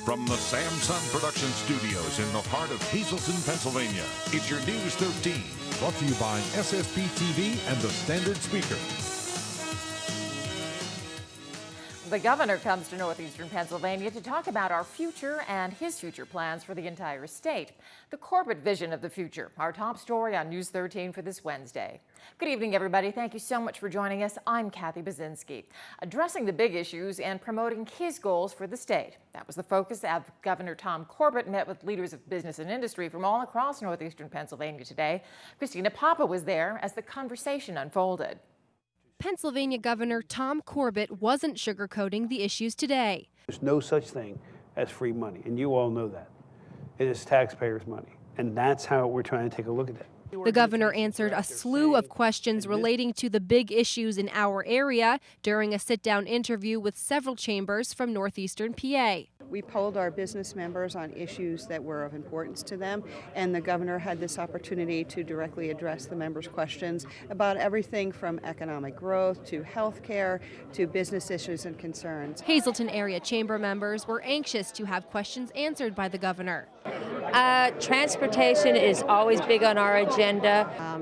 From the Samsung Production Studios in the heart of Hazleton, Pennsylvania, it's your News 13. Brought to you by SSPTV and the Standard Speaker. The governor comes to northeastern Pennsylvania to talk about our future and his future plans for the entire state. The Corbett vision of the future, our top story on News 13 for this Wednesday. Good evening, everybody. Thank you so much for joining us. I'm Kathy Bazinski. Addressing the big issues and promoting his goals for the state. That was the focus as Governor Tom Corbett met with leaders of business and industry from all across northeastern Pennsylvania today. Christina Papa was there as the conversation unfolded. Pennsylvania Governor Tom Corbett wasn't sugarcoating the issues today. There's no such thing as free money, and you all know that. It is taxpayers' money, and that's how we're trying to take a look at it. The governor answered a slew of questions relating to the big issues in our area during a sit-down interview with several chambers from northeastern PA. We polled our business members on issues that were of importance to them, and the governor had this opportunity to directly address the members' questions about everything from economic growth to health care to business issues and concerns. Hazleton area chamber members were anxious to have questions answered by the governor. Transportation is always big on our agenda.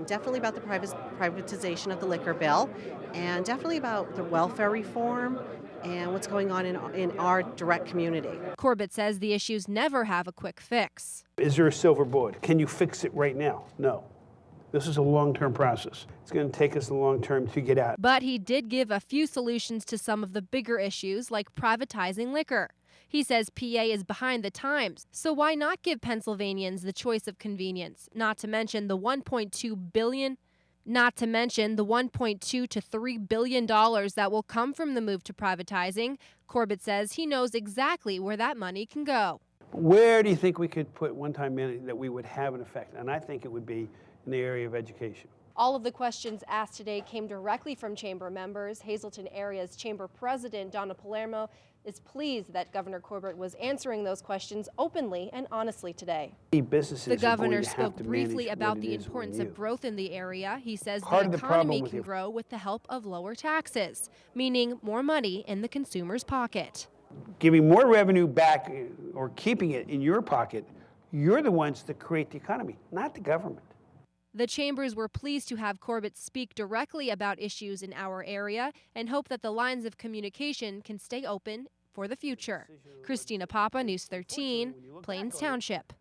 Definitely about the privatization of the liquor bill, and definitely about the welfare reform and what's going on in our direct community. Corbett says the issues never have a quick fix. Is there a silver bullet? Can you fix it right now? No. This is a long-term process. It's going to take us a long term to get out. But he did give a few solutions to some of the bigger issues like privatizing liquor. He says PA is behind the times, so why not give Pennsylvanians the choice of convenience? Not to mention the $1.2 to $3 billion that will come from the move to privatizing. Corbett says he knows exactly where that money can go. Where do you think we could put one-time money that we would have an effect? And I think it would be in the area of education. All of the questions asked today came directly from chamber members. Hazleton area's chamber president, Donna Palermo, is pleased that Governor Corbett was answering those questions openly and honestly today. The governor spoke briefly about the importance of growth in the area. He says the economy can grow with the help of lower taxes, meaning more money in the consumer's pocket. Giving more revenue back or keeping it in your pocket, you're the ones that create the economy, not the government. The chambers were pleased to have Corbett speak directly about issues in our area and hope that the lines of communication can stay open for the future. Christina Papa, News 13, Plains Township.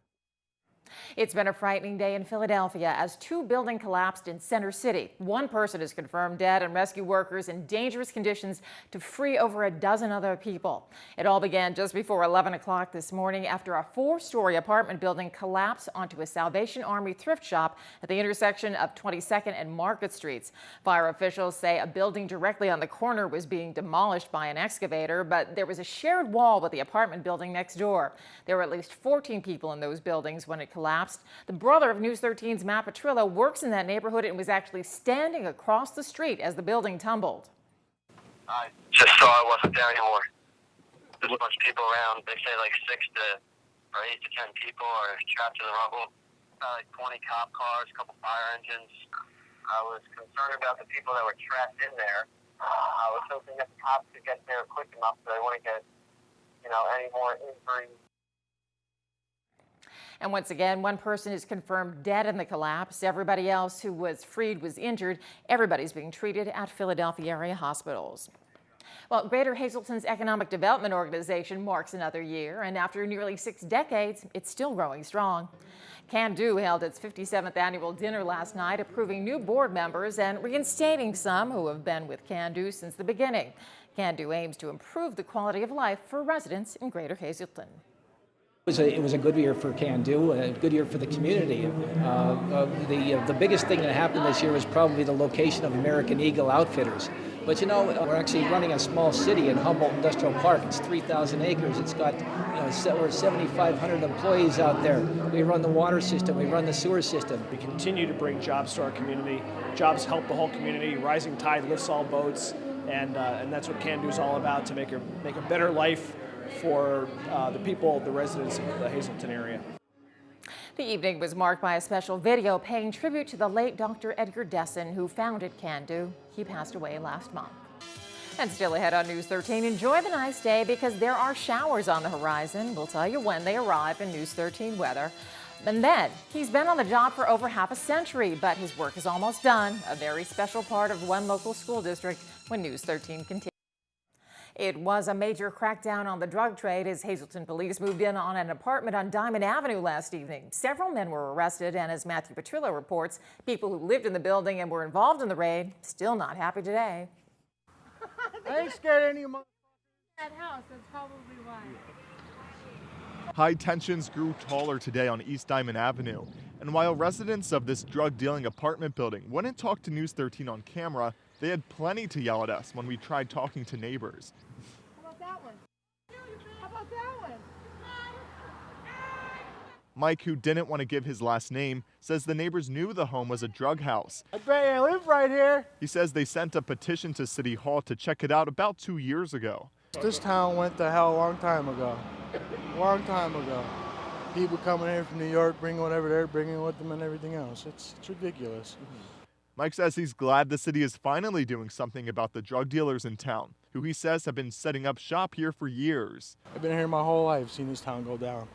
It's been a frightening day in Philadelphia as two buildings collapsed in Center City. One person is confirmed dead and rescue workers in dangerous conditions to free over a dozen other people. It all began just before 11 o'clock this morning after a 4-story apartment building collapsed onto a Salvation Army thrift shop at the intersection of 22nd and Market Streets. Fire officials say a building directly on the corner was being demolished by an excavator, but there was a shared wall with the apartment building next door. There were at least 14 people in those buildings when it collapsed. The brother of News 13's Matt Petrillo works in that neighborhood and was actually standing across the street as the building tumbled. I just saw I wasn't there anymore. There's a bunch of people around. They say like 8 to 10 people are trapped in the rubble. Like 20 cop cars, a couple fire engines. I was concerned about the people that were trapped in there. I was hoping that the cops could get there quick enough so they wouldn't get, any more injuries. And once again, one person is confirmed dead in the collapse. Everybody else who was freed was injured. Everybody's being treated at Philadelphia area hospitals. Well, Greater Hazleton's Economic Development Organization marks another year, and after nearly 6 decades, it's still growing strong. CanDo held its 57th annual dinner last night, approving new board members and reinstating some who have been with CanDo since the beginning. CanDo aims to improve the quality of life for residents in Greater Hazleton. It was a good year for CanDo, a good year for the community. The biggest thing that happened this year was probably the location of American Eagle Outfitters. But we're actually running a small city in Humboldt Industrial Park. It's 3,000 acres. It's got over 7,500 employees out there. We run the water system. We run the sewer system. We continue to bring jobs to our community. Jobs help the whole community. Rising tide lifts all boats, and that's what CanDo is all about, to make a better life for the people, the residents of the Hazleton area. The evening was marked by a special video paying tribute to the late Dr. Edgar Dessen, who founded CanDo. He passed away last month. And still ahead on News 13, enjoy the nice day because there are showers on the horizon. We'll tell you when they arrive in News 13 weather. And then, he's been on the job for over half a century, but his work is almost done. A very special part of one local school district when News 13 continues. It was a major crackdown on the drug trade as Hazleton police moved in on an apartment on Diamond Avenue last evening. Several men were arrested, and as Matthew Petrillo reports, people who lived in the building and were involved in the raid still not happy today. I ain't scared of any of that house, that's probably why. High tensions grew taller today on East Diamond Avenue, and while residents of this drug-dealing apartment building wouldn't talk to News 13 on camera, they had plenty to yell at us when we tried talking to neighbors. How about that one? How about that one? Mike, who didn't want to give his last name, says the neighbors knew the home was a drug house. I bet I live right here. He says they sent a petition to City Hall to check it out about 2 years ago. This town went to hell a long time ago. Long time ago. People coming here from New York, bringing whatever they're bringing with them and everything else. It's ridiculous. Mike says he's glad the city is finally doing something about the drug dealers in town, who he says have been setting up shop here for years. I've been here my whole life, seen this town go down.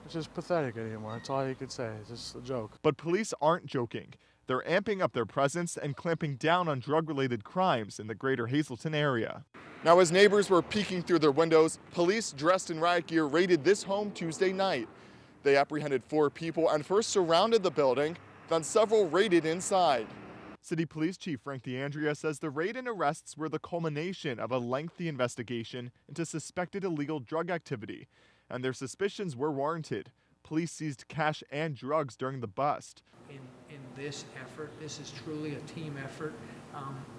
It's just pathetic anymore. That's all you could say. It's just a joke. But police aren't joking. They're amping up their presence and clamping down on drug-related crimes in the greater Hazleton area. Now, as neighbors were peeking through their windows, police dressed in riot gear raided this home Tuesday night. They apprehended 4 people and first surrounded the building, then several raided inside. City Police Chief Frank DeAndrea says the raid and arrests were the culmination of a lengthy investigation into suspected illegal drug activity, and their suspicions were warranted. Police seized cash and drugs during the bust. In this effort, this is truly a team effort.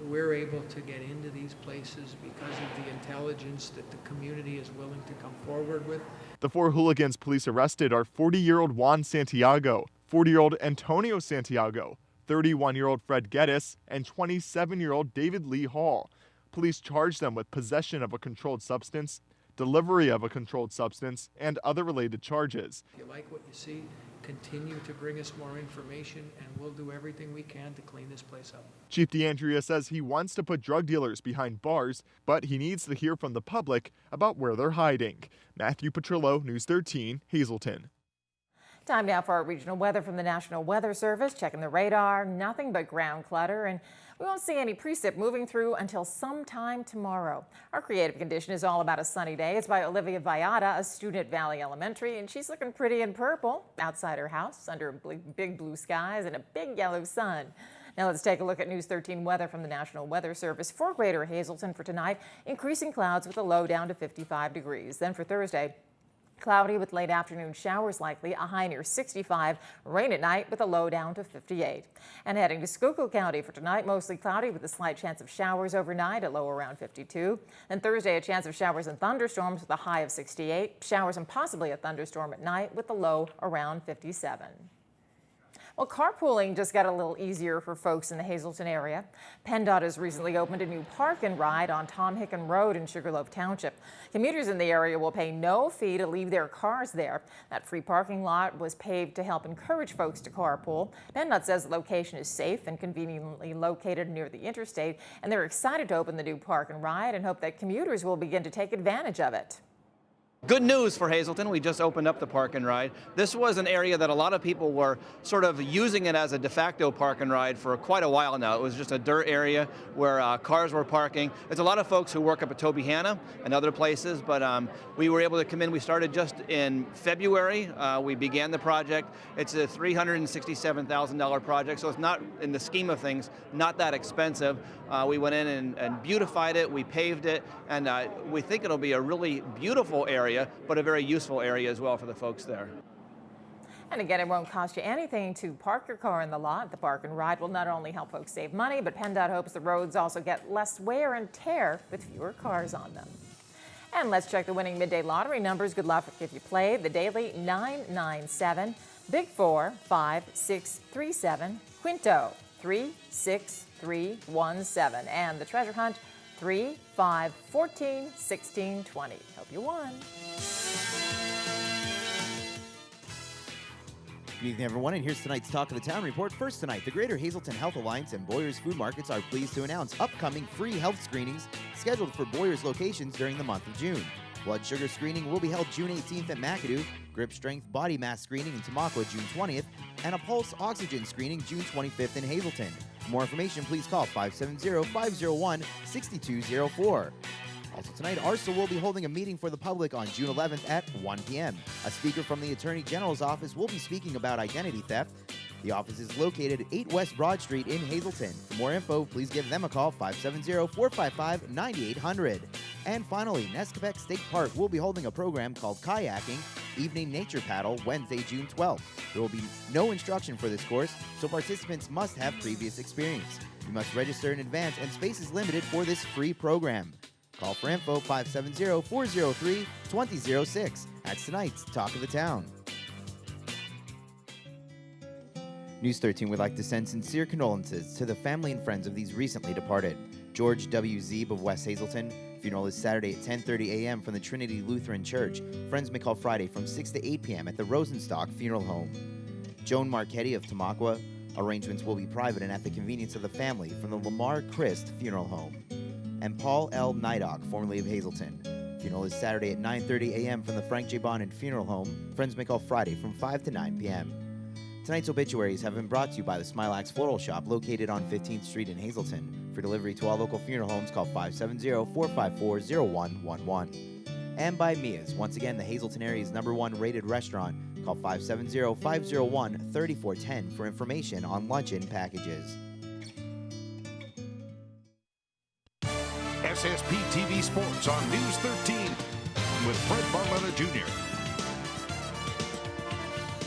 We're able to get into these places because of the intelligence that the community is willing to come forward with. The 4 hooligans police arrested are 40-year-old Juan Santiago, 40-year-old Antonio Santiago, 31-year-old Fred Geddes, and 27-year-old David Lee Hall. Police charged them with possession of a controlled substance, delivery of a controlled substance, and other related charges. If you like what you see, continue to bring us more information, and we'll do everything we can to clean this place up. Chief DeAndrea says he wants to put drug dealers behind bars, but he needs to hear from the public about where they're hiding. Matthew Petrillo, News 13, Hazleton. Time now for our regional weather from the National Weather Service. Checking the radar, nothing but ground clutter, and we won't see any precip moving through until sometime tomorrow. Our creative condition is all about a sunny day. It's by Olivia Viata, a student at Valley Elementary, and she's looking pretty in purple outside her house under big blue skies and a big yellow sun. Now let's take a look at News 13 weather from the National Weather Service. For Greater Hazleton for tonight, increasing clouds with a low down to 55 degrees. Then for Thursday, cloudy with late afternoon showers likely, a high near 65. Rain at night with a low down to 58. And heading to Schuylkill County for tonight, mostly cloudy with a slight chance of showers overnight, a low around 52. Then Thursday, a chance of showers and thunderstorms with a high of 68. Showers and possibly a thunderstorm at night with a low around 57. Well, carpooling just got a little easier for folks in the Hazleton area. PennDOT has recently opened a new park and ride on Tom Hicken Road in Sugarloaf Township. Commuters in the area will pay no fee to leave their cars there. That free parking lot was paved to help encourage folks to carpool. PennDOT says the location is safe and conveniently located near the interstate, and they're excited to open the new park and ride and hope that commuters will begin to take advantage of it. Good news for Hazleton, we just opened up the park and ride. This was an area that a lot of people were sort of using it as a de facto park and ride for quite a while now. It was just a dirt area where cars were parking. There's a lot of folks who work up at Tobyhanna and other places, but we were able to come in. We started just in February. We began the project. It's a $367,000 project, so it's not, in the scheme of things, not that expensive. We went in and beautified it, we paved it, and we think it'll be a really beautiful area, but a very useful area as well for the folks there. And again, it won't cost you anything to park your car in the lot. The park and ride will not only help folks save money, but PennDOT hopes the roads also get less wear and tear with fewer cars on them. And let's check the winning midday lottery numbers. Good luck if you play. The daily 997, Big 4 5637, Quinto 36317, and the treasure hunt 3, 5, 14, 16, 20. Hope you won. Good evening, everyone, and here's tonight's Talk of the Town report. First tonight, the Greater Hazelton Health Alliance and Boyers Food Markets are pleased to announce upcoming free health screenings scheduled for Boyers locations during the month of June. Blood sugar screening will be held June 18th at McAdoo, grip strength body mass screening in Tamaqua June 20th, and a pulse oxygen screening June 25th in Hazelton. For more information, please call 570-501-6204. Also tonight, ARSA will be holding a meeting for the public on June 11th at 1 p.m. A speaker from the Attorney General's office will be speaking about identity theft. The office is located at 8 West Broad Street in Hazelton. For more info, please give them a call, 570-455-9800. And finally, Nescapec State Park will be holding a program called Kayaking Evening Nature Paddle Wednesday, June 12th. There will be no instruction for this course, so participants must have previous experience. You must register in advance, and space is limited for this free program. Call for info, 570-403-2006. That's tonight's Talk of the Town. News 13 would like to send sincere condolences to the family and friends of these recently departed. George W. Zeeb of West Hazelton. Funeral is Saturday at 10:30 a.m. from the Trinity Lutheran Church. Friends may call Friday from 6 to 8 p.m. at the Rosenstock Funeral Home. Joan Marchetti of Tamaqua. Arrangements will be private and at the convenience of the family from the Lamar Christ Funeral Home. And Paul L. Nidock, formerly of Hazelton. Funeral is Saturday at 9:30 a.m. from the Frank J. Bonin Funeral Home. Friends may call Friday from 5 to 9 p.m. Tonight's obituaries have been brought to you by the Smilax Floral Shop located on 15th Street in Hazelton. For delivery to all local funeral homes, call 570-454-0111. And by Mia's, once again, the Hazelton area's #1 rated restaurant. Call 570-501-3410 for information on luncheon packages. SSPTV Sports on News 13 with Fred Barletta Jr.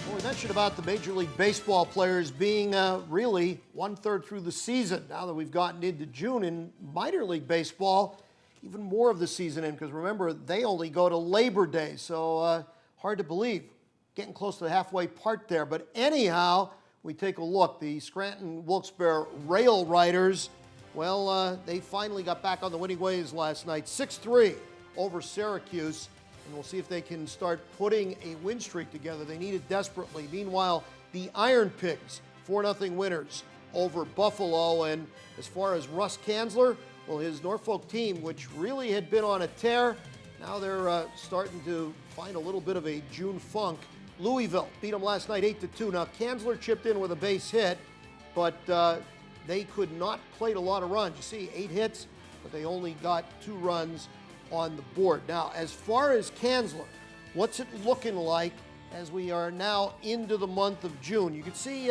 Well, we mentioned about the Major League Baseball players being really 1/3 through the season. Now that we've gotten into June in minor league baseball, even more of the season in, because remember, they only go to Labor Day, so hard to believe. Getting close to the halfway part there. But anyhow, we take a look. The Scranton Wilkes-Barre Rail Riders, well, they finally got back on the winning ways last night, 6-3 over Syracuse, and we'll see if they can start putting a win streak together. They need it desperately. Meanwhile, the Iron Pigs, 4-0 winners over Buffalo, and as far as Russ Kanzler, well, his Norfolk team, which really had been on a tear, now they're starting to find a little bit of a June funk. Louisville beat them last night 8-2. Now, Kanzler chipped in with a base hit, but they could not plate a lot of runs. You see, 8 hits, but they only got 2 runs on the board. Now, as far as Kanzler, what's it looking like as we are now into the month of June? You can see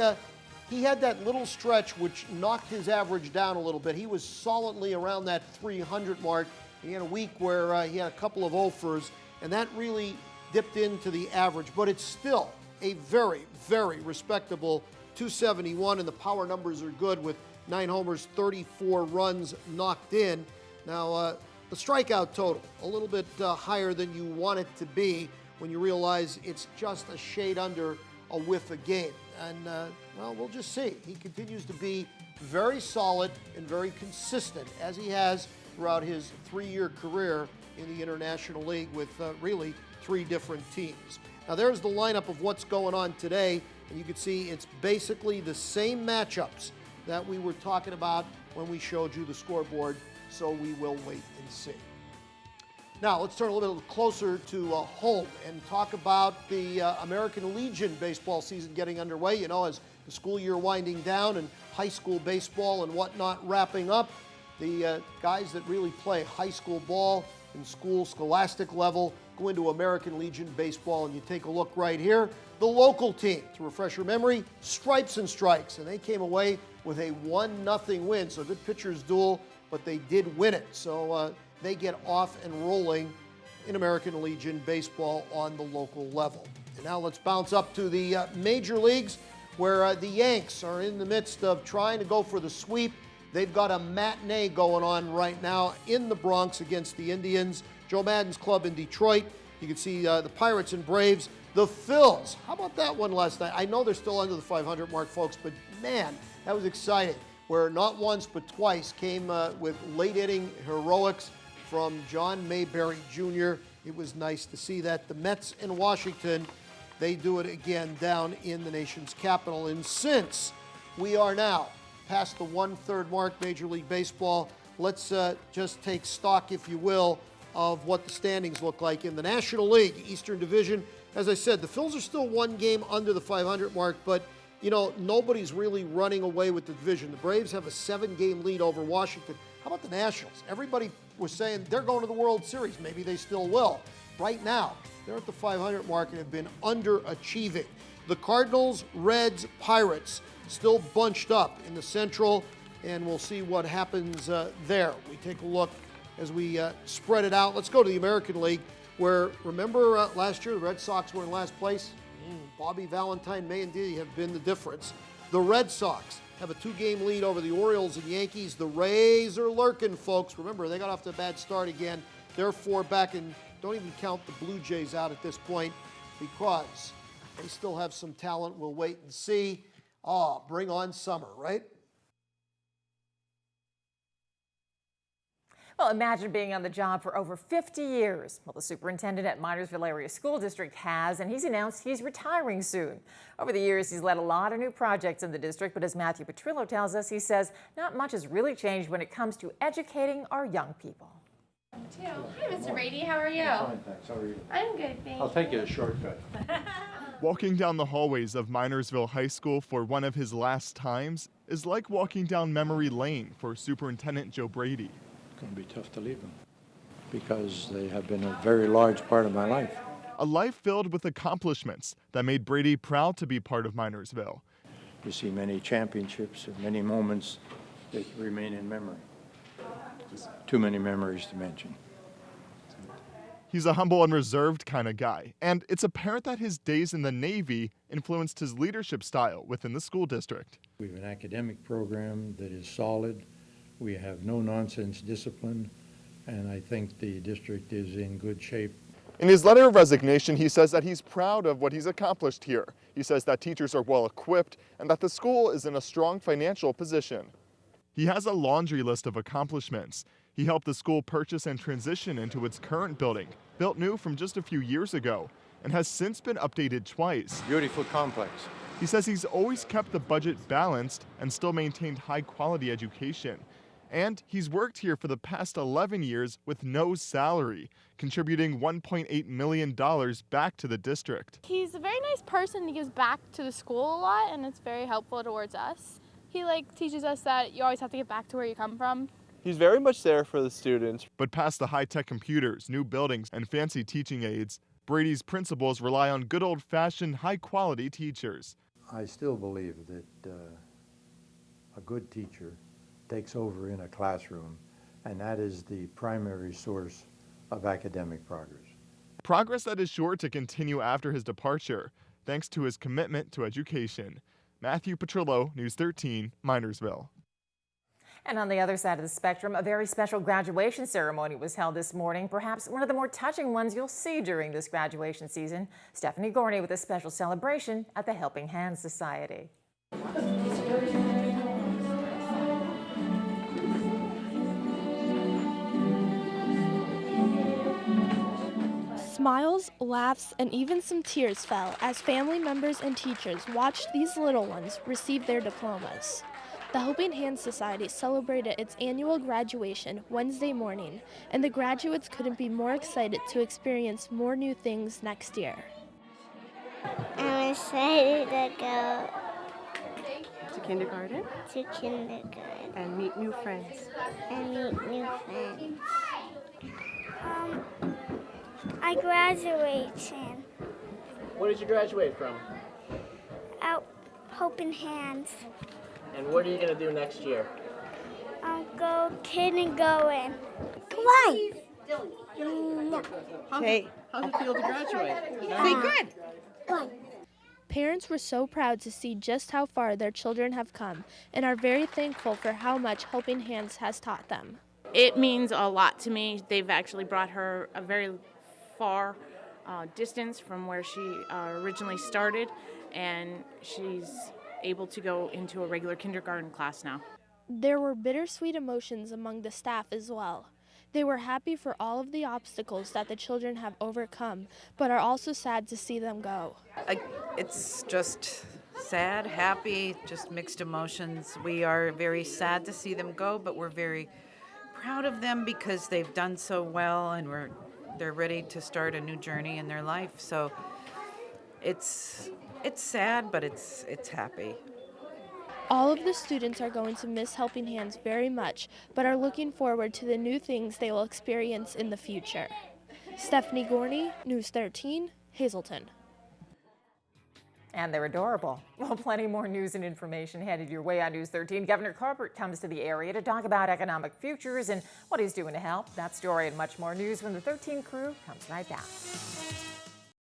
he had that little stretch which knocked his average down a little bit. He was solidly around that 300 mark. He had a week where he had a couple of offers, and that really dipped into the average. But it's still a very, very respectable 271, and the power numbers are good with 9 homers, 34 runs knocked in. Now, the strikeout total, a little bit higher than you want it to be when you realize it's just a shade under a whiff a game. And, well, we'll just see. He continues to be very solid and very consistent, as he has throughout his 3-year career in the International League with really 3 different teams. Now, there's the lineup of what's going on today, and you can see it's basically the same matchups that we were talking about when we showed you the scoreboard, so we will wait and see. Now, let's turn a little bit closer to home and talk about the American Legion baseball season getting underway. You know, as the school year winding down and high school baseball and whatnot wrapping up, the guys that really play high school ball and scholastic level go into American Legion baseball, and you take a look right here. The local team, to refresh your memory, Stripes and Strikes, and they came away with a 1-0 win. So good pitchers duel, but they did win it. So they get off and rolling in American Legion baseball on the local level. And now let's bounce up to the major leagues, where the Yanks are in the midst of trying to go for the sweep. They've got a matinee going on right now in the Bronx against the Indians. Joe Maddon's club in Detroit. You can see the Pirates and Braves. The Phils, how about that one last night? I know they're still under the 500 mark, folks, but man, that was exciting. Where not once but twice came with late inning heroics from John Mayberry Jr. It was nice to see that. The Mets in Washington, they do it again down in the nation's capital. And since we are now past the 1/3 mark, Major League Baseball, let's just take stock, if you will, of what the standings look like in the National League Eastern Division. As I said, the Phils are still one game under the 500 mark, but you know, nobody's really running away with the division. The Braves have a 7-game lead over Washington. How about the Nationals? Everybody was saying they're going to the World Series. Maybe they still will. Right now, they're at the 500 mark and have been underachieving. The Cardinals, Reds, Pirates still bunched up in the Central, and we'll see what happens there. We take a look as we spread it out. Let's go to the American League, where, remember last year the Red Sox were in last place? Bobby Valentine may indeed have been the difference. The Red Sox have a 2-game lead over the Orioles and Yankees. The Rays are lurking, folks. Remember, they got off to a bad start again. They're 4 back, and don't even count the Blue Jays out at this point because they still have some talent. We'll wait and see. Bring on summer, right? Well, imagine being on the job for over 50 years. Well, the superintendent at Minersville Area School District has, and he's announced he's retiring soon. Over the years, he's led a lot of new projects in the district, but as Matthew Petrillo tells us, he says not much has really changed when it comes to educating our young people. Hi, Mr. Brady. How are you? I'm fine, thanks. How are you? I'm good, thanks. I'll take you a shortcut. Walking down the hallways of Minersville High School for one of his last times is like walking down memory lane for Superintendent Joe Brady. It's going to be tough to leave them because they have been a very large part of my life. A life filled with accomplishments that made Brady proud to be part of Minersville. You see many championships and many moments that remain in memory. Too many memories to mention. He's a humble and reserved kind of guy, and it's apparent that his days in the Navy influenced his leadership style within the school district. We have an academic program that is solid. We have no-nonsense discipline, and I think the district is in good shape. In his letter of resignation, he says that he's proud of what he's accomplished here. He says that teachers are well equipped and that the school is in a strong financial position. He has a laundry list of accomplishments. He helped the school purchase and transition into its current building, built new from just a few years ago, and has since been updated twice. Beautiful complex. He says he's always kept the budget balanced and still maintained high-quality education. And he's worked here for the past 11 years with no salary, contributing $1.8 million back to the district. He's a very nice person. He gives back to the school a lot, and it's very helpful towards us. He teaches us that you always have to get back to where you come from. He's very much there for the students. But past the high-tech computers, new buildings, and fancy teaching aids, Brady's principals rely on good old-fashioned, high-quality teachers. I still believe that a good teacher takes over in a classroom, and that is the primary source of academic progress. Progress that is sure to continue after his departure, thanks to his commitment to education. Matthew Petrillo, News 13, Minersville. And on the other side of the spectrum, a very special graduation ceremony was held this morning, perhaps one of the more touching ones you'll see during this graduation season. Stephanie Gorney with a special celebration at the Helping Hands Society. Smiles, laughs, and even some tears fell as family members and teachers watched these little ones receive their diplomas. The Helping Hands Society celebrated its annual graduation Wednesday morning, and the graduates couldn't be more excited to experience more new things next year. I'm excited to go to kindergarten. To kindergarten. And meet new friends. And meet new friends. I graduated. Where did you graduate from? Out Helping Hands. And what are you going to do next year? I'll go kindergarten. Come on. Hey, how's it feel to graduate? Say good. Good. Parents were so proud to see just how far their children have come and are very thankful for how much Helping Hands has taught them. It means a lot to me. They've actually brought her a very far distance from where she originally started, and she's able to go into a regular kindergarten class now. There were bittersweet emotions among the staff as well. They were happy for all of the obstacles that the children have overcome, but are also sad to see them go. It's just sad, happy, just mixed emotions. We are very sad to see them go, but we're very proud of them because they've done so well, and they're ready to start a new journey in their life. So it's sad, but it's happy. All of the students are going to miss Helping Hands very much, but are looking forward to the new things they will experience in the future. Stephanie Gorney, News 13, Hazleton. And they're adorable. Well, plenty more news and information headed your way on News 13. Governor Corbett comes to the area to talk about economic futures and what he's doing to help. That story and much more news when the 13 crew comes right back.